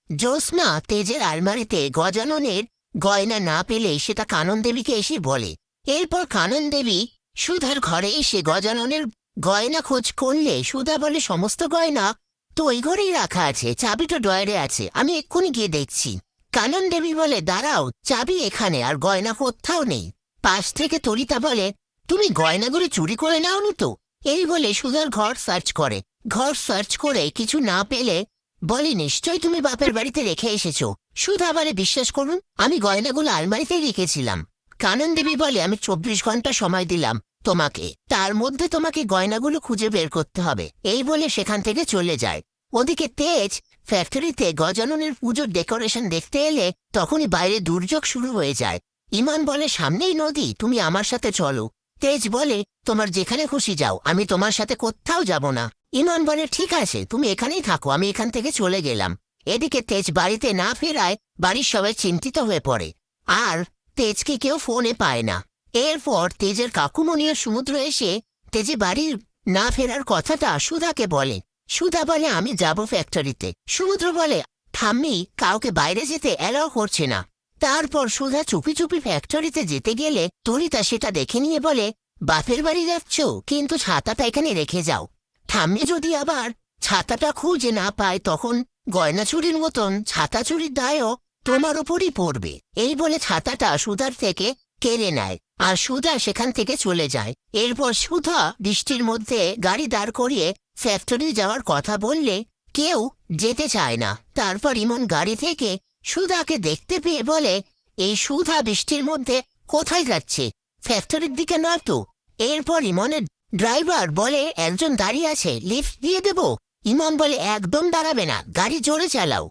জ্যোৎস্না তেজের আলমারিতে গজাননের গয়না না পেলে সেটা কানন দেবীকে এসে বলে। এরপর কানন দেবী সুধার ঘরে এসে গজাননের গয়না খোঁজ করলে সুধা বলে, সমস্ত গয়না তো ওই ঘরেই রাখা আছে, চাবিটা ডয়ারে আছে, আমি এক্ষুনি গিয়ে দেখছি। কানন দেবী বলে, দাঁড়াও, চাবি এখানে আর গয়না কোথাও নেই। পাশ থেকে তরিতা বলে, তুমি গয়নাগুলি চুরি করে নাওনি তো? এই বলে সুধার ঘর সার্চ করে কিছু না পেলে বলে, নিশ্চয় তুমি বাপের বাড়িতে রেখে এসেছো। সুধা বলে, বিশ্বাস করুন, আমি গয়নাগুলো আলমারিতেই রেখেছিলাম। কানন দেবী বলে, আমি 24 ঘন্টা সময় দিলাম তোমাকে, তার মধ্যে তোমাকে গয়নাগুলো খুঁজে বের করতে হবে। এই বলে সেখান থেকে চলে যায়। ওদিকে তেজ ফ্যাক্টরিতে গজাননের পুজোর ডেকোরেশন দেখতে এলে তখনই বাইরে দুর্যোগ শুরু হয়ে যায়। ইমান বলে, সামনেই নদী, তুমি আমার সাথে চলো। তেজ বলে, তোমার যেখানে খুশি যাও, আমি তোমার সাথে কোথাও যাব না। ইমান বলে, ঠিক আছে, তুমি এখানেই থাকো, আমি এখান থেকে চলে গেলাম। এদিকে তেজ বাড়িতে না ফেরায় বাড়ির সবাই চিন্তিত হয়ে পড়ে, আর তেজকে কেউ ফোনে পায় না। এরপর তেজের কাকুমণি ও সমুদ্র এসে তেজে বাড়ির না ফেরার কথাটা সুধাকে বলে। সুধা বলে, আমি যাব ফ্যাক্টরিতে। সমুদ্র বলে, ঠাম্মি কাউকে বাইরে যেতে অ্যালাও করছে না। তারপর সুধা চুপি চুপি ফ্যাক্টরিতে যেতে গেলে তরিতা সেটা দেখে নিয়ে বলে, বাপের বাড়ি যাচ্ছ, কিন্তু ছাতাটা এখানে রেখে যাও। ঠাম্মি যদি আবার ছাতাটা খুঁজে না পায়, তখন গয়না চুরির মতন ছাতা চুরির দায়ও তোমার ওপরই পড়বে। এই বলে ছাতাটা সুধার থেকে কেড়ে নেয়, আর সুধা সেখান থেকে চলে যায়। এরপর সুধা বৃষ্টির মধ্যে গাড়ি দাঁড় করিয়ে ফ্যাক্টরি যাওয়ার কথা বললে কেউ যেতে চায় না। তারপর ইমন গাড়ি থেকে সুধাকে দেখতে পেয়ে বলে, এই সুধা বৃষ্টির মধ্যে কোথায় যাচ্ছে? ফ্যাক্টরির দিকে নয় তো? এরপর ইমনের ড্রাইভার বলে, একজন দাঁড়িয়ে আছে, লিফট দিয়ে দেব। ইমন বলে, একদম দাঁড়াবে না, গাড়ি জোরে চালাও।